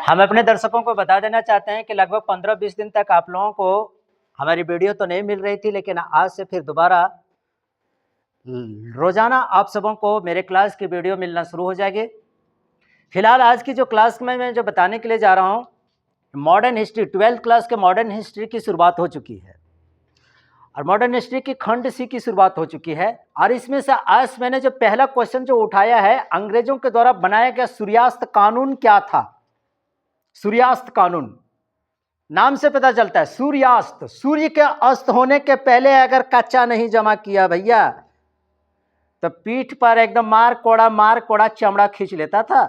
हम अपने दर्शकों को बता देना चाहते हैं कि लगभग 15-20 दिन तक आप लोगों को हमारी वीडियो तो नहीं मिल रही थी, लेकिन आज से फिर दोबारा रोजाना आप सबों को मेरे क्लास की वीडियो मिलना शुरू हो जाएगी। फिलहाल आज की जो क्लास में मैं जो बताने के लिए जा रहा हूँ, मॉडर्न हिस्ट्री 12th क्लास के मॉडर्न हिस्ट्री की शुरुआत हो चुकी है और मॉडर्न हिस्ट्री की खंड सी की शुरुआत हो चुकी है। और इसमें से आज मैंने जो पहला क्वेश्चन जो उठाया है, अंग्रेजों के द्वारा बनाया गया सूर्यास्त कानून क्या था। सूर्यास्त कानून नाम से पता चलता है, सूर्यास्त, सूर्य के अस्त होने के पहले अगर कच्चा नहीं जमा किया भैया तो पीठ पर एकदम मार कोड़ा चमड़ा खींच लेता था।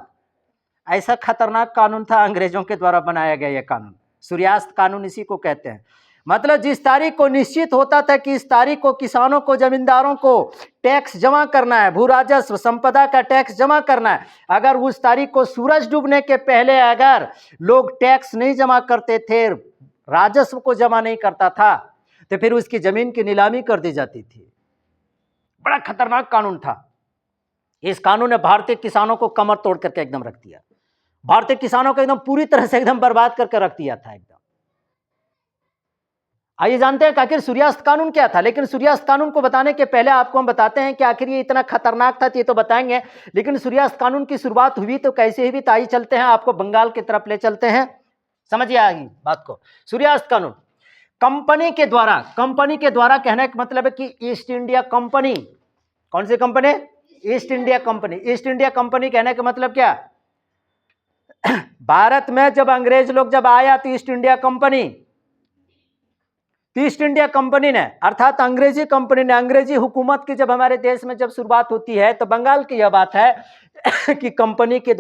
ऐसा खतरनाक कानून था अंग्रेजों के द्वारा बनाया गया यह कानून। सूर्यास्त कानून इसी को कहते हैं। मतलब जिस तारीख को निश्चित होता था कि इस तारीख को किसानों को, जमींदारों को टैक्स जमा करना है, भू राजस्व संपदा का टैक्स जमा करना है, अगर उस तारीख को सूरज डूबने के पहले अगर लोग टैक्स नहीं जमा करते थे, राजस्व को जमा नहीं करता था, तो फिर उसकी जमीन की नीलामी कर दी जाती थी। बड़ा खतरनाक कानून था। इस कानून ने भारतीय किसानों को कमर तोड़ करके एकदम रख दिया। भारतीय किसानों को एकदम पूरी तरह से एकदम बर्बाद करके रख दिया था एकदम। आइए जानते हैं कि आखिर सूर्यास्त कानून क्या था। लेकिन सूर्यास्त कानून को बताने के पहले आपको हम बताते हैं कि आखिर ये इतना खतरनाक था, ये तो बताएंगे, लेकिन सूर्यास्त कानून की शुरुआत हुई तो कैसे हुई, तो आइए चलते हैं, आपको बंगाल की तरफ ले चलते हैं, समझिए आगे बात को। सूर्यास्त कानून कंपनी के द्वारा कहने का मतलब है कि ईस्ट इंडिया कंपनी, कौन सी company? East India Company. East India कंपनी कहने का मतलब क्या? भारत में जब अंग्रेज लोग जब आया तो ईस्ट इंडिया कंपनी ने अर्थात अंग्रेजी कंपनी ने, अंग्रेजी हुकूमत की जब हमारे देश में जब शुरुआत होती है तो बंगाल की यह बात है कि कंपनी के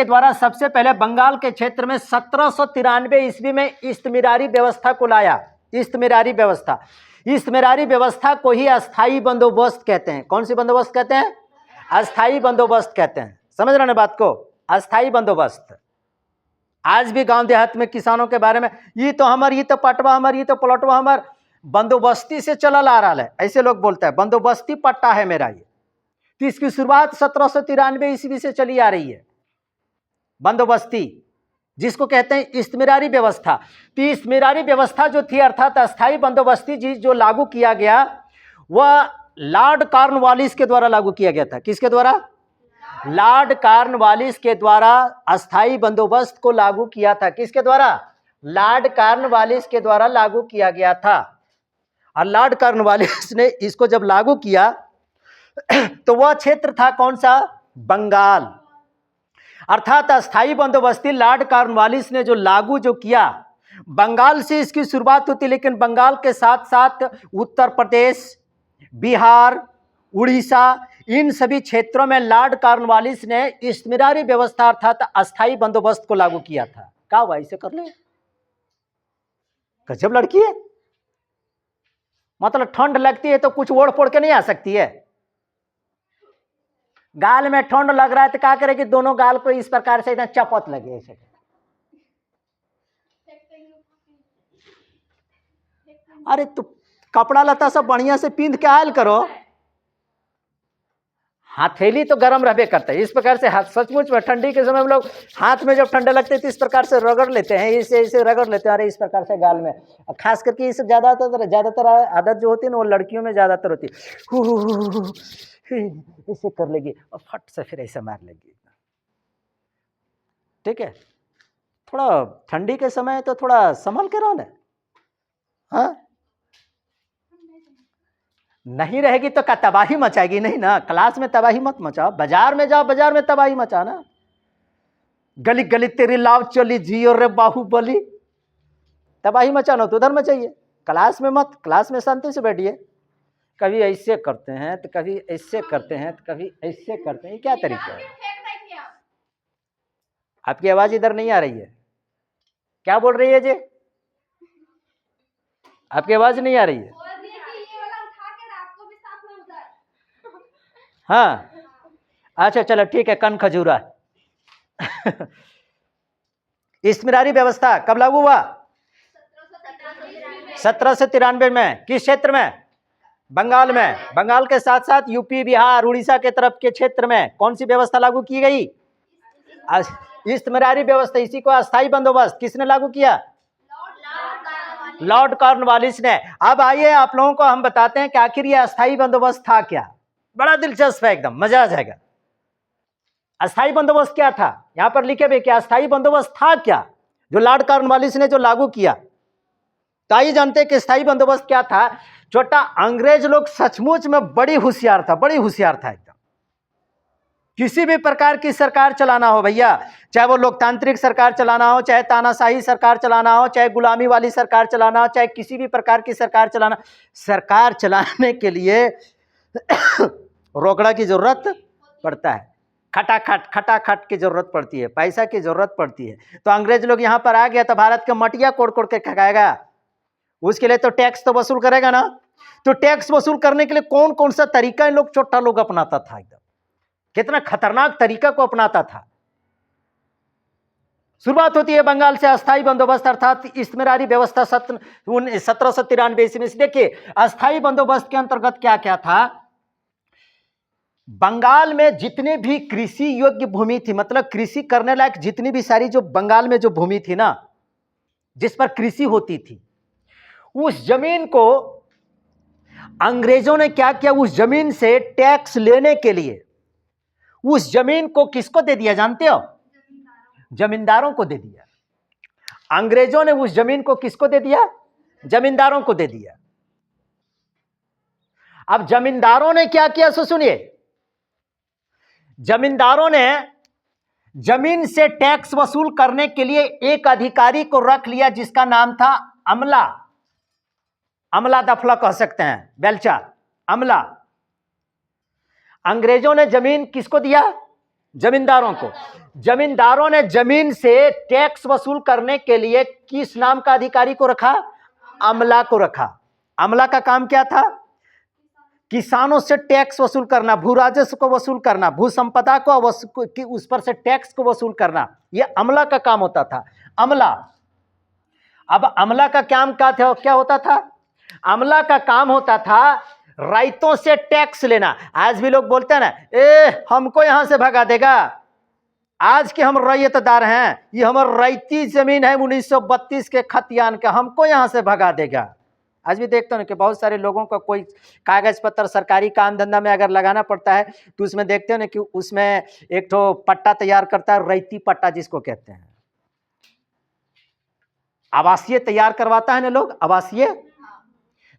द्वारा सबसे पहले बंगाल के क्षेत्र में 1793 ईस्वी में इस्तमिरारी व्यवस्था को लाया। इस्तमिरारी व्यवस्था को ही अस्थाई बंदोबस्त कहते हैं। कौन सी बंदोबस्त कहते हैं? अस्थाई बंदोबस्त कहते हैं। समझ रहे हैं बात को? अस्थाई बंदोबस्त। आज भी गांव देहात में किसानों के बारे में, ये तो हमर, ये तो पटवा हमर, ये तो प्लॉटवा हमर, बंदोबस्ती से चला आ रहा है, ऐसे लोग बोलते हैं, बंदोबस्ती पट्टा है मेरा ये। तो इसकी शुरुआत 1793 ईस्वी से चली आ रही है बंदोबस्ती, जिसको कहते हैं इस्तमिरारी व्यवस्था। तो इस्तमिरारी व्यवस्था जो थी अर्थात अस्थाई बंदोबस्ती जी जो लागू किया गया, वह लॉर्ड कॉर्नवालिस के द्वारा लागू किया गया था। किसके द्वारा? लॉर्ड कॉर्नवालिस के द्वारा अस्थाई बंदोबस्त को लागू किया था। किसके द्वारा? लॉर्ड कॉर्नवालिस के द्वारा लागू किया गया था। और लॉर्ड कॉर्नवालिस ने इसको जब लागू किया तो वह क्षेत्र था कौन सा? बंगाल। अर्थात अस्थाई बंदोबस्ती लॉर्ड कॉर्नवालिस ने जो लागू जो किया, बंगाल से इसकी शुरुआत होती, लेकिन बंगाल के साथ साथ उत्तर प्रदेश, बिहार, उड़ीसा, इन सभी क्षेत्रों में लॉर्ड कॉर्नवालिस ने इस्तमिरारी व्यवस्था अर्थात अस्थाई बंदोबस्त को लागू किया था। क्या हुआ? इसे कर ले, गजब लड़की है। मतलब ठंड लगती है तो कुछ ओढ़ पोड़ के नहीं आ सकती है। गाल में ठंड लग रहा है तो क्या करेगी? दोनों गाल को इस प्रकार से इतना चपत लगे ऐसे। अरे तो कपड़ा लता सब बढ़िया से पींध के आयल करो। हथेली तो गर्म रहबे करता है। इस प्रकार से हाथ, सचमुच में ठंडी के समय हम लोग हाथ में जब ठंडे लगते हैं तो इस प्रकार से रगड़ लेते हैं, इसे रगड़ लेते हैं। अरे इस प्रकार से गाल में, खास करके इस ज्यादातर आदत जो होती है ना वो लड़कियों में ज्यादातर होती है। इसे कर लेगी और फट से फिर ऐसे मार लेगी। ठीक है, थोड़ा ठंडी के समय तो थोड़ा संभल के रहो ना। हाँ, नहीं रहेगी तो क्या तबाही मचाएगी? नहीं ना, क्लास में तबाही मत मचाओ, बाजार में जाओ, बाजार में तबाही मचाना। गली गली तेरी लाव चली जियो रे बाहुबली, तबाही मचाना तो उधर मचाइए, क्लास में मत। क्लास में शांति से बैठिए। कभी ऐसे करते हैं तो कभी ऐसे करते हैं तो कभी ऐसे करते हैं, ये क्या तरीका है? आपकी आवाज इधर नहीं आ रही है। क्या बोल रही है जी? आपकी आवाज नहीं आ रही है। हाँ, अच्छा चलो ठीक है, कन खजूरा। इस्तमिरारी व्यवस्था कब लागू हुआ? 1793 में। किस क्षेत्र में? बंगाल में। बंगाल के साथ साथ यूपी, बिहार, उड़ीसा के तरफ के क्षेत्र में कौन सी व्यवस्था लागू की गई? इस्तिमरारी व्यवस्था, इसी को अस्थाई बंदोबस्त किसने लागू किया? लॉर्ड कॉर्नवालिस ने। अब आइए आप लोगों को हम बताते हैं कि आखिर ये अस्थाई बंदोबस्त था क्या। बड़ा दिलचस्प है, एकदम मजा आ जाएगा। अस्थाई बंदोबस्त क्या था, यहां पर लिखे हुए कि अस्थाई बंदोबस्त था क्या जो लॉर्ड कॉर्नवालिस ने जो लागू किया। तो आइए जानते हैं कि स्थायी बंदोबस्त क्या था। छोटा, अंग्रेज लोग सचमुच में बड़ी होशियार था, बड़ी होशियार था एकदम। किसी भी प्रकार की सरकार चलाना हो भैया, चाहे वो लोकतांत्रिक सरकार चलाना हो, चाहे तानाशाही सरकार चलाना हो, चाहे गुलामी वाली सरकार चलाना हो, चाहे किसी भी प्रकार की सरकार चलाना, सरकार चलाने के लिए रोकड़ा की जरूरत पड़ता है, खटाखट की जरूरत पड़ती है, पैसा की जरूरत पड़ती है। तो अंग्रेज लोग यहां पर आ गया तो भारत के मटिया कोड़ कोड़ के खगाएगा, उसके लिए तो टैक्स तो वसूल करेगा ना। तो टैक्स वसूल करने के लिए कौन कौन सा तरीका इन लोग छोटा लोग अपनाता था, एकदम कितना खतरनाक तरीका को अपनाता था। शुरुआत होती है बंगाल से अस्थाई बंदोबस्त अर्थात इस्तिमरारी व्यवस्था 1793 ईस्वी में। देखिए अस्थाई बंदोबस्त के अंतर्गत क्या क्या था। बंगाल में जितने भी कृषि योग्य भूमि थी, मतलब कृषि करने लायक जितनी भी सारी जो बंगाल में जो भूमि थी ना, जिस पर कृषि होती थी, उस जमीन को अंग्रेजों ने क्या किया, उस जमीन से टैक्स लेने के लिए उस जमीन को किसको दे दिया जानते हो? जमींदारों को दे दिया। अंग्रेजों ने उस जमीन को किसको दे दिया? जमींदारों को दे दिया। अब जमींदारों ने क्या किया सो सुनिए। जमींदारों ने जमीन से टैक्स वसूल करने के लिए एक अधिकारी को रख लिया जिसका नाम था अमला। अमला दफला कह सकते हैं, बेलचा, अमला। अंग्रेजों ने जमीन किसको दिया? जमींदारों को। जमींदारों ने जमीन से टैक्स वसूल करने के लिए किस नाम का अधिकारी को रखा? अमला को रखा। अमला का काम क्या था? किसानों से टैक्स वसूल करना, भू राजस्व को वसूल करना, भू संपदा को उस पर से टैक्स को वसूल करना, यह अमला का काम होता था। अमला। अब अमला का काम क्या होता था? अमला का काम होता था राइतों से टैक्स लेना। आज भी लोग बोलते हैं ना, हमको यहां से भगा देगा, आज के हम रैयतदार हैं, ये हमारा रैयती जमीन है 1932 के खतियान का, हमको यहां से भगा देगा। आज भी देखते हैं कि बहुत सारे लोगों का कोई कागज पत्र सरकारी काम धंधा में अगर लगाना पड़ता है तो उसमें देखते हैं ना कि उसमें एक तो पट्टा तैयार करता है, रैयती पट्टा जिसको कहते हैं, आवासीय तैयार करवाता है ना लोग, आवासीय।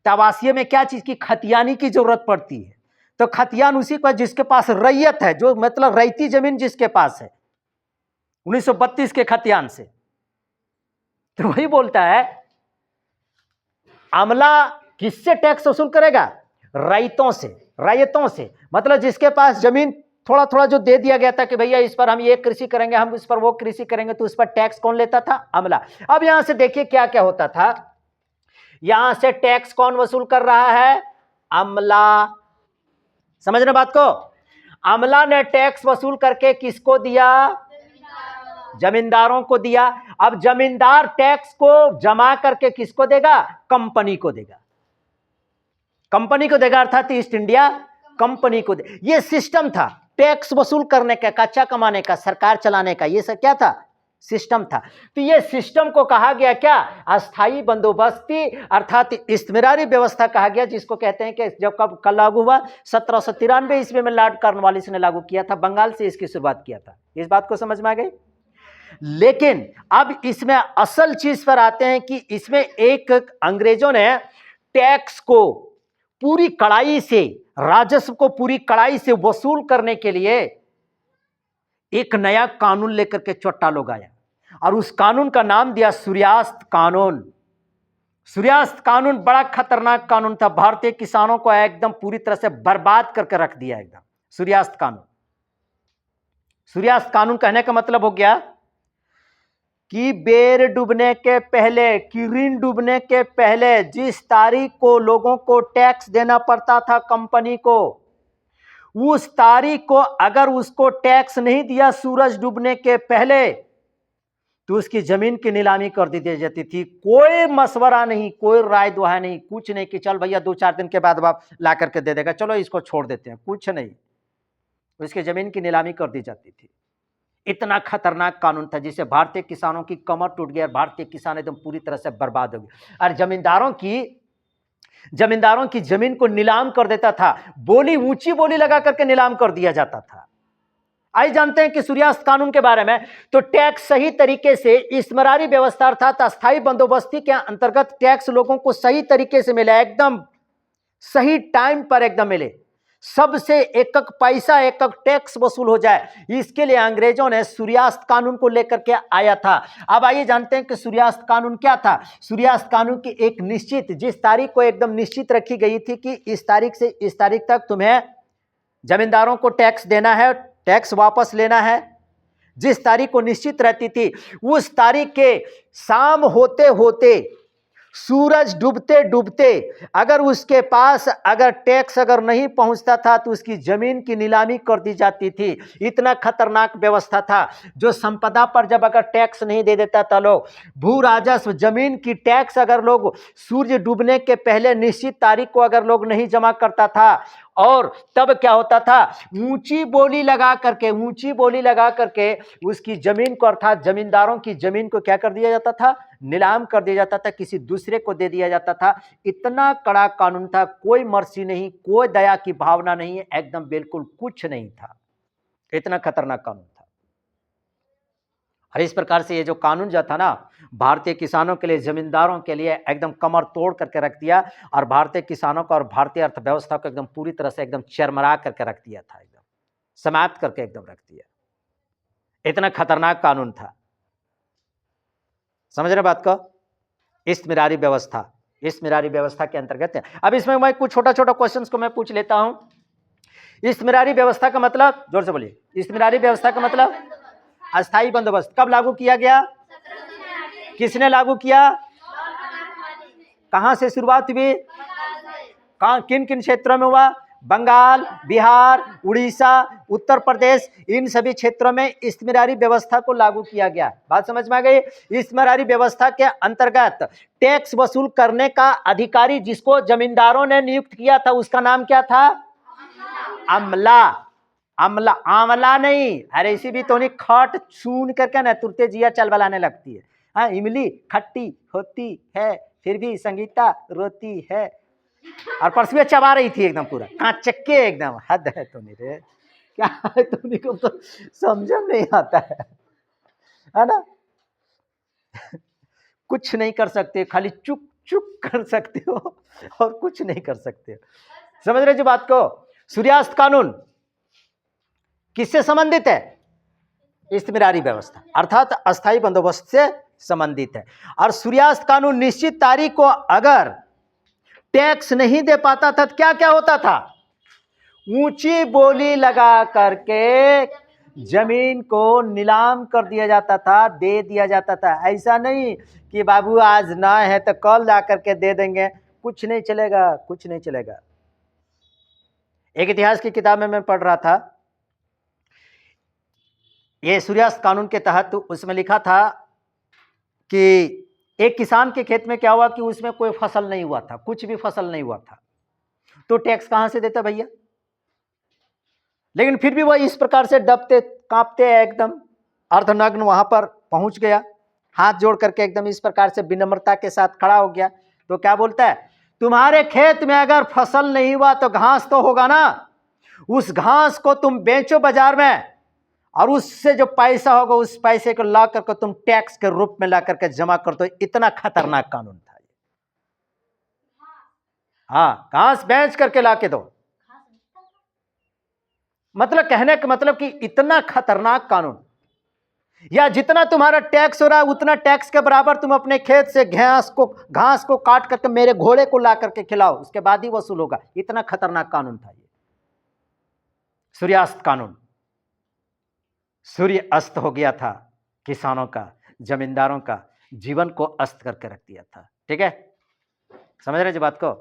तो आवासीय में क्या चीज की? खतियानी की जरूरत पड़ती है। तो खतियान उसी का जिसके पास रैयत है, जो मतलब रैयती जमीन जिसके पास है 1932 के खतियान से। तो वही बोलता है अमला किससे टैक्स वसूल करेगा? रैयतों से, रैयतों से, मतलब जिसके पास जमीन थोड़ा थोड़ा जो दे दिया गया था कि भैया इस पर हम ये कृषि करेंगे, हम इस पर वो कृषि करेंगे, तो उस पर टैक्स कौन लेता था? अमला। अब यहां से देखिए क्या क्या होता था। यहां से टैक्स कौन वसूल कर रहा है? अमला। समझ रहे बात को? अमला ने टैक्स वसूल करके किसको दिया? जमींदारों को दिया। अब जमींदार टैक्स को जमा करके किसको देगा? कंपनी को देगा। कंपनी को देगा अर्थात ईस्ट इंडिया कंपनी को दे। यह सिस्टम था टैक्स वसूल करने का, कच्चा कमाने का, सरकार चलाने का, यह सब क्या था? सिस्टम था। तो ये सिस्टम को कहा गया क्या? अस्थाई बंदोबस्ती अर्थात इस्तिमरारी व्यवस्था कहा गया, जिसको कहते हैं कि जब कब लागू हुआ? 1793 ईस्वी में लॉर्ड कॉर्नवालिस ने लागू किया था, बंगाल से इसकी शुरुआत किया था। इस बात को समझ में आ गई। लेकिन अब इसमें असल चीज पर आते हैं कि इसमें एक अंग्रेजों ने टैक्स को पूरी कड़ाई से, राजस्व को पूरी कड़ाई से वसूल करने के लिए एक नया कानून लेकर के चोट्टा लोग आया और उस कानून का नाम दिया सूर्यास्त कानून। सूर्यास्त कानून बड़ा खतरनाक कानून था, भारतीय किसानों को एकदम पूरी तरह से बर्बाद करके रख दिया एकदम। सूर्यास्त कानून। सूर्यास्त कानून कहने का मतलब हो गया कि बेर डूबने के पहले, किरण डूबने के पहले जिस तारीख को लोगों को टैक्स देना पड़ता था कंपनी को, उस तारीख को अगर उसको टैक्स नहीं दिया सूरज डूबने के पहले तो उसकी जमीन की नीलामी कर दी जाती थी। कोई मशवरा नहीं, कोई राय दुहा नहीं, कुछ नहीं कि चल भैया 2-4 दिन के बाद बाप ला करके दे देगा, चलो इसको छोड़ देते हैं, कुछ नहीं। उसकी जमीन की नीलामी कर दी जाती थी। इतना खतरनाक कानून था जिससे भारतीय किसानों की कमर टूट गई और भारतीय किसान एकदम पूरी तरह से बर्बाद हो गए। और जमींदारों की जमीन को नीलाम कर देता था, ऊंची बोली लगा करके नीलाम कर दिया जाता था। आइए जानते हैं कि सूर्यास्त कानून के बारे में। तो टैक्स सही तरीके से, इस्तेमारी व्यवस्था अर्थात अस्थायी बंदोबस्ती के अंतर्गत टैक्स लोगों को सही तरीके से मिले, एकदम सही टाइम पर एकदम मिले, सबसे एक एक पैसा एक एक टैक्स वसूल हो जाए, इसके लिए अंग्रेजों ने सूर्यास्त कानून को लेकर के आया था। अब आइए जानते हैं कि सूर्यास्त कानून क्या था। सूर्यास्त कानून की एक निश्चित, जिस तारीख को एकदम निश्चित रखी गई थी कि इस तारीख से इस तारीख तक तुम्हें जमींदारों को टैक्स देना है, टैक्स वापस लेना है, जिस तारीख को निश्चित रहती थी, उस तारीख के शाम होते होते, सूरज डूबते डूबते अगर उसके पास अगर टैक्स अगर नहीं पहुंचता था तो उसकी जमीन की नीलामी कर दी जाती थी। इतना खतरनाक व्यवस्था था। जो संपदा पर जब अगर टैक्स नहीं दे देता था लोग, भू राजस्व जमीन की टैक्स अगर लोग सूर्य डूबने के पहले निश्चित तारीख को अगर लोग नहीं जमा करता था, और तब क्या होता था, ऊंची बोली लगा करके उसकी जमीन को अर्थात जमींदारों की जमीन को क्या कर दिया जाता था, नीलाम कर दिया जाता था, किसी दूसरे को दे दिया जाता था। इतना कड़ा कानून था, कोई मर्सी नहीं, कोई दया की भावना नहीं, एकदम बिल्कुल कुछ नहीं था। इतना खतरनाक कानून था। और इस प्रकार से ये जो कानून जो था ना, भारतीय किसानों के लिए, जमींदारों के लिए एकदम कमर तोड़ करके रख दिया, और भारतीय किसानों को और भारतीय अर्थव्यवस्था को एकदम पूरी तरह से एकदम चरमरा करके रख दिया था, एकदम समाप्त करके एकदम रख दिया। इतना खतरनाक कानून था। समझ रहे बात को? इस्तेमारी व्यवस्था, इस्तेमारी व्यवस्था के अंतर्गत है। अब इसमें मैं कुछ छोटा छोटा क्वेश्चन को मैं पूछ लेता हूं। इस्तेमारी व्यवस्था का मतलब, जोर से बोलिए, इस्तेमारी व्यवस्था का मतलब अस्थायी बंदोबस्त कब लागू किया गया, किसने लागू किया, कहां से शुरुआत हुई, कहां किन किन क्षेत्रों में हुआ, बंगाल, बिहार, उड़ीसा, उत्तर प्रदेश, इन सभी क्षेत्रों में इस्तेमारी व्यवस्था को लागू किया गया। बात समझ में आ गई? इस्तेमारी व्यवस्था के अंतर्गत टैक्स वसूल करने का अधिकारी जिसको जमींदारों ने नियुक्त किया था, उसका नाम क्या था, अमला। अमला, आंवला नहीं, अरे इसी भी तो नहीं, खट छून करके ना तुरते जिया चल बलाने लगती है। हाँ, इमली खट्टी होती है फिर भी संगीता रोती है, और परसुए चबा रही थी एकदम पूरा कांचक्के, एकदम हद है तो नहीं रे, क्या है तुम्हें को तो समझ नहीं आता है ना। कुछ नहीं कर सकते, खाली चुप चुप कर सकते हो और कुछ नहीं कर सकते। समझ रहे जी बात को? सूर्यास्त कानून किससे संबंधित है, इस्तेमारी व्यवस्था अर्थात अस्थायी बंदोबस्त से संबंधित है। और सूर्यास्त कानून निश्चित तारीख को अगर टैक्स नहीं दे पाता था तो क्या क्या होता था, ऊंची बोली लगा करके जमीन को नीलाम कर दिया जाता था, दे दिया जाता था। ऐसा नहीं कि बाबू आज ना है तो कल ला करके दे देंगे, कुछ नहीं चलेगा, कुछ नहीं चलेगा। एक इतिहास की किताब में मैं पढ़ रहा था, ये सूर्यास्त कानून के तहत, उसमें लिखा था कि एक किसान के खेत में क्या हुआ कि उसमें कोई फसल नहीं हुआ था, कुछ भी फसल नहीं हुआ था, तो टैक्स कहां से देता भैया। लेकिन फिर भी वह इस प्रकार से डबते कांपते एकदम अर्धनग्न वहां पर पहुंच गया, हाथ जोड़ करके एकदम इस प्रकार से विनम्रता के साथ खड़ा हो गया। तो क्या बोलता है, तुम्हारे खेत में अगर फसल नहीं हुआ तो घास तो होगा ना, उस घास को तुम बेचो बाजार में, और उससे जो पैसा होगा उस पैसे को ला करके तुम टैक्स के रूप में ला करके जमा कर दो। इतना खतरनाक कानून था ये। हाँ, घास बेच करके ला के दो, मतलब कहने का मतलब कि इतना खतरनाक कानून, या जितना तुम्हारा टैक्स हो रहा है उतना टैक्स के बराबर तुम अपने खेत से घास को काट करके मेरे घोड़े को ला करके खिलाओ, उसके बाद ही वसूल होगा। इतना खतरनाक कानून था ये सूर्यास्त कानून। सूर्य अस्त हो गया था, किसानों का, जमींदारों का जीवन को अस्त करके रख दिया था। ठीक है, समझ रहे जी बात को?